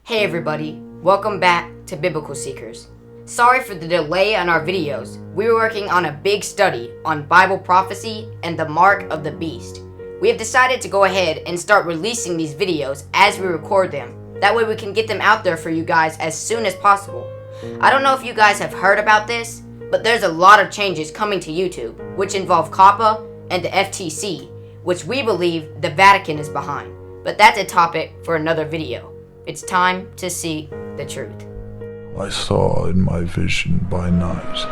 Hey everybody, welcome back to Biblical Seekers. Sorry for the delay on our videos. We were working on a big study on Bible prophecy and the mark of the beast. We have decided to go ahead and start releasing these videos as we record them. That way we can get them out there for you guys as soon as possible. I don't know if you guys have heard about this, but there's a lot of changes coming to YouTube, which involve COPPA and the FTC, which we believe the Vatican is behind. But that's a topic for another video. It's time to see the truth. I saw in my vision by night.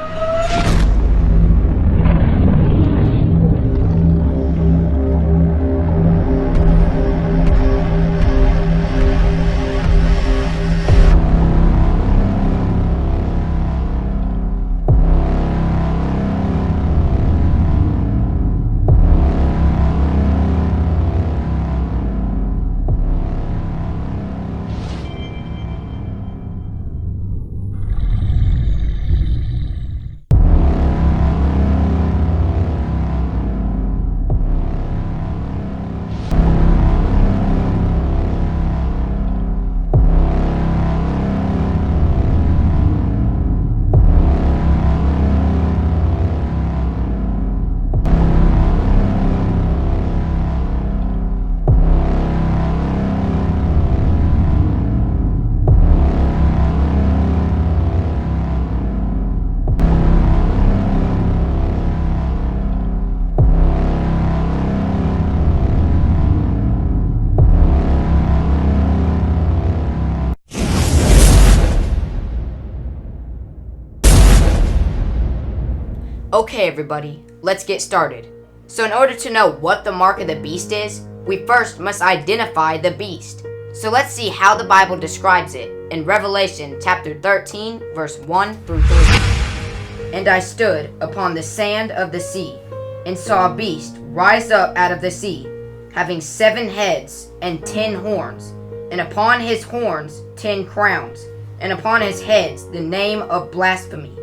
Okay everybody, let's get started. So in order to know what the mark of the beast is, we first must identify the beast. So let's see how the Bible describes it in Revelation chapter 13 verse 1 through 3. And I stood upon the sand of the sea, and saw a beast rise up out of the sea, having 7 heads and 10 horns, and upon his horns 10 crowns, and upon his heads the name of blasphemy.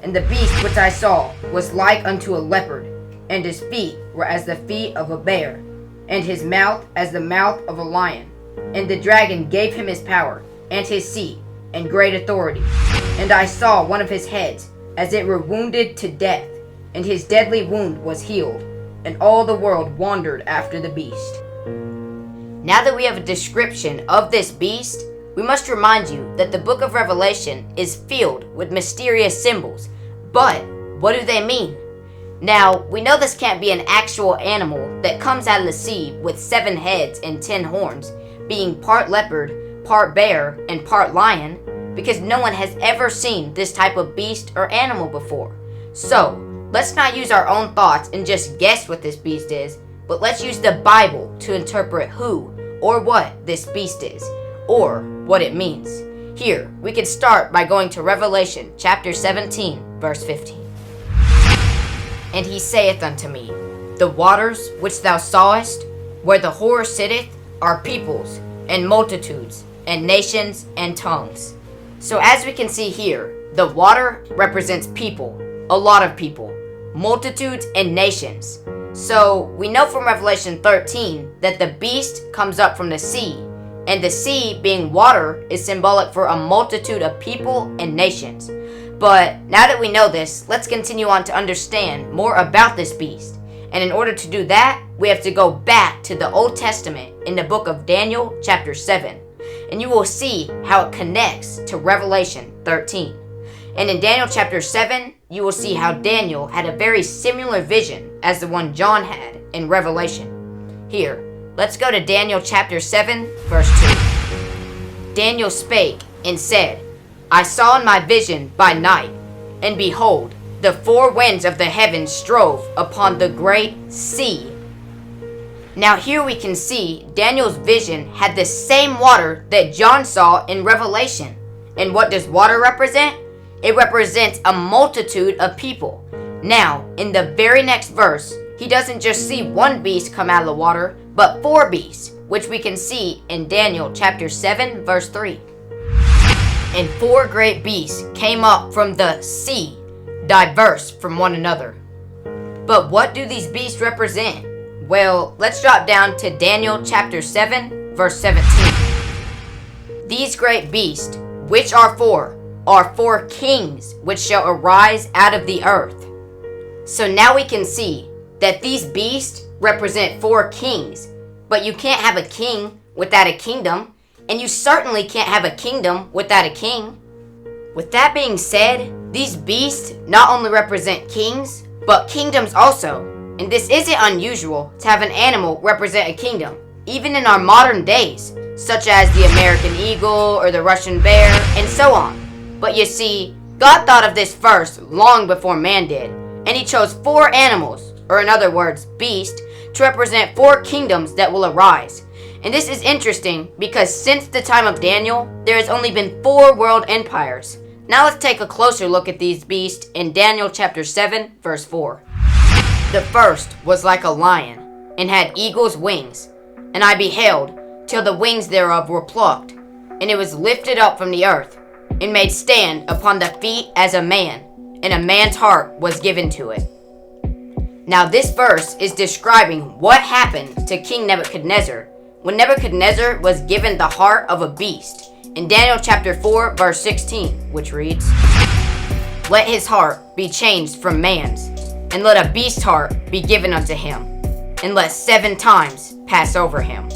And the beast which I saw was like unto a leopard, and his feet were as the feet of a bear, and his mouth as the mouth of a lion. And the dragon gave him his power, and his seat, and great authority. And I saw one of his heads, as it were wounded to death, and his deadly wound was healed, and all the world wandered after the beast. Now that we have a description of this beast, we must remind you that the book of Revelation is filled with mysterious symbols. But what do they mean? Now, we know this can't be an actual animal that comes out of the sea with 7 heads and 10 horns, being part leopard, part bear, and part lion, because no one has ever seen this type of beast or animal before. So, let's not use our own thoughts and just guess what this beast is, but let's use the Bible to interpret who or what this beast is, or what it means. Here, we can start by going to Revelation chapter 17, verse 15. And he saith unto me, The waters which thou sawest, where the whore sitteth, are peoples, and multitudes, and nations, and tongues. So as we can see here, the water represents people, a lot of people, multitudes, and nations. So we know from Revelation 13 that the beast comes up from the sea, and the sea, being water, is symbolic for a multitude of people and nations. But now that we know this, let's continue on to understand more about this beast. And in order to do that, we have to go back to the Old Testament in the book of Daniel chapter 7. And you will see how it connects to Revelation 13. And in Daniel chapter 7, you will see how Daniel had a very similar vision as the one John had in Revelation. Here, let's go to Daniel chapter 7, verse 2. Daniel spake and said, I saw in my vision by night, and behold, the 4 winds of the heavens strove upon the great sea. Now here we can see Daniel's vision had the same water that John saw in Revelation. And what does water represent? It represents a multitude of people. Now, in the very next verse, he doesn't just see one beast come out of the water, but 4 beasts, which we can see in Daniel chapter 7, verse 3. And 4 great beasts came up from the sea, diverse from one another. But what do these beasts represent? Well, let's drop down to Daniel chapter 7, verse 17. These great beasts, which are four kings which shall arise out of the earth. So now we can see that these beasts represent four kings, but you can't have a king without a kingdom, and you certainly can't have a kingdom without a king. With that being said, these beasts not only represent kings, but kingdoms also, and this isn't unusual to have an animal represent a kingdom, even in our modern days, such as the American eagle or the Russian bear, and so on. But you see, God thought of this first long before man did, and he chose four animals, or in other words, beasts, to represent four kingdoms that will arise. And this is interesting because since the time of Daniel, there has only been four world empires. Now let's take a closer look at these beasts in Daniel chapter 7, verse 4. The first was like a lion, and had eagle's wings. And I beheld, till the wings thereof were plucked, and it was lifted up from the earth, and made stand upon the feet as a man, and a man's heart was given to it. Now this verse is describing what happened to King Nebuchadnezzar when Nebuchadnezzar was given the heart of a beast in Daniel chapter 4 verse 16, which reads, Let his heart be changed from man's, and let a beast's heart be given unto him, and let 7 times pass over him.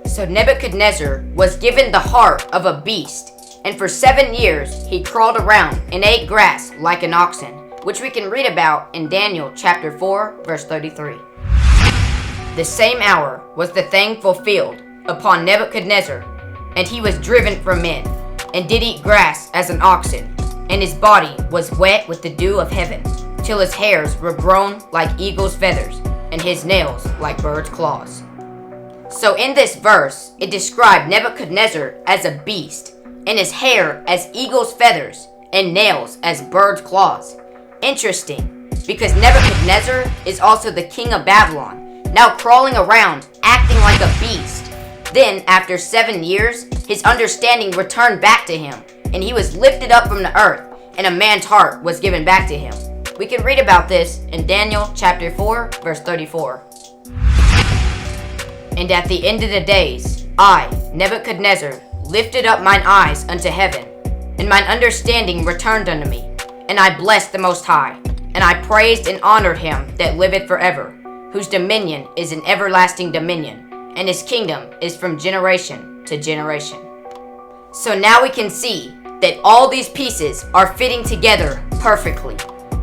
So Nebuchadnezzar was given the heart of a beast, and for 7 years he crawled around and ate grass like an oxen, which we can read about in Daniel chapter 4 verse 33. The same hour was the thing fulfilled upon Nebuchadnezzar, and he was driven from men, and did eat grass as an oxen, and his body was wet with the dew of heaven, till his hairs were grown like eagle's feathers, and his nails like bird's claws. So in this verse, it described Nebuchadnezzar as a beast, and his hair as eagle's feathers, and nails as bird's claws. Interesting, because Nebuchadnezzar is also the king of Babylon, now crawling around, acting like a beast. Then, after 7 years, his understanding returned back to him, and he was lifted up from the earth, and a man's heart was given back to him. We can read about this in Daniel chapter 4, verse 34. And at the end of the days, I, Nebuchadnezzar, lifted up mine eyes unto heaven, and mine understanding returned unto me, and I blessed the Most High, and I praised and honored him that liveth forever, whose dominion is an everlasting dominion, and his kingdom is from generation to generation. So now we can see that all these pieces are fitting together perfectly.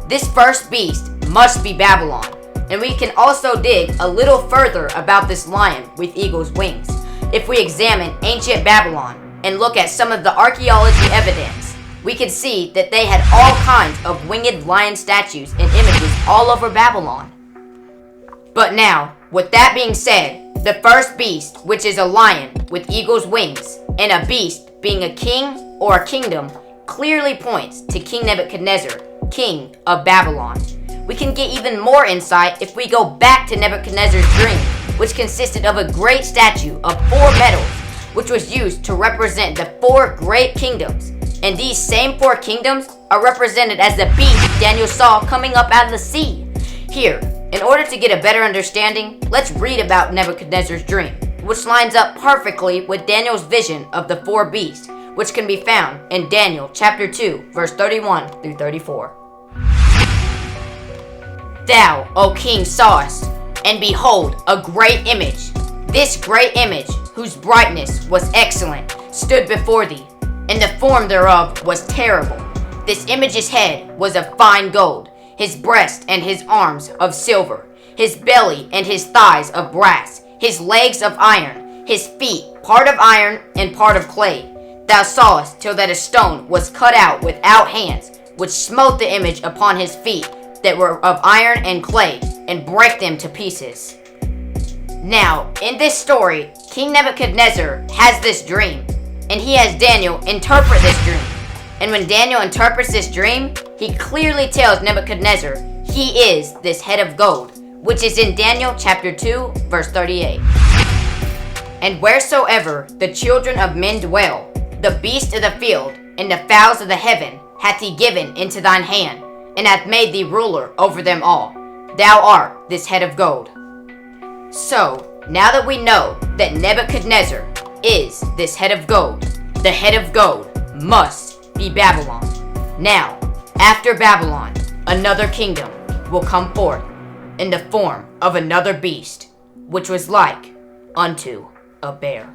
This first beast must be Babylon, and we can also dig a little further about this lion with eagle's wings if we examine ancient Babylon and look at some of the archaeology evidence. We can see that they had all kinds of winged lion statues and images all over Babylon. But now, with that being said, the first beast, which is a lion with eagle's wings, and a beast being a king or a kingdom, clearly points to King Nebuchadnezzar, king of Babylon. We can get even more insight if we go back to Nebuchadnezzar's dream, which consisted of a great statue of 4 metals, which was used to represent the 4 great kingdoms. And these same 4 kingdoms are represented as the beast Daniel saw coming up out of the sea. Here, in order to get a better understanding, let's read about Nebuchadnezzar's dream, which lines up perfectly with Daniel's vision of the 4 beasts, which can be found in Daniel chapter 2, verse 31 through 34. Thou, O king, sawest, and behold, a great image. This great image, whose brightness was excellent, stood before thee, and the form thereof was terrible. This image's head was of fine gold, his breast and his arms of silver, his belly and his thighs of brass, his legs of iron, his feet part of iron and part of clay. Thou sawest till that a stone was cut out without hands, which smote the image upon his feet that were of iron and clay, and brake them to pieces. Now, in this story, King Nebuchadnezzar has this dream, and he has Daniel interpret this dream. And when Daniel interprets this dream, he clearly tells Nebuchadnezzar he is this head of gold, which is in Daniel chapter 2, verse 38. And wheresoever the children of men dwell, the beasts of the field and the fowls of the heaven hath he given into thine hand, and hath made thee ruler over them all. Thou art this head of gold. So, now that we know that Nebuchadnezzar is this head of gold, The head of gold must be Babylon. Now, after Babylon, another kingdom will come forth in the form of another beast, which was like unto a bear.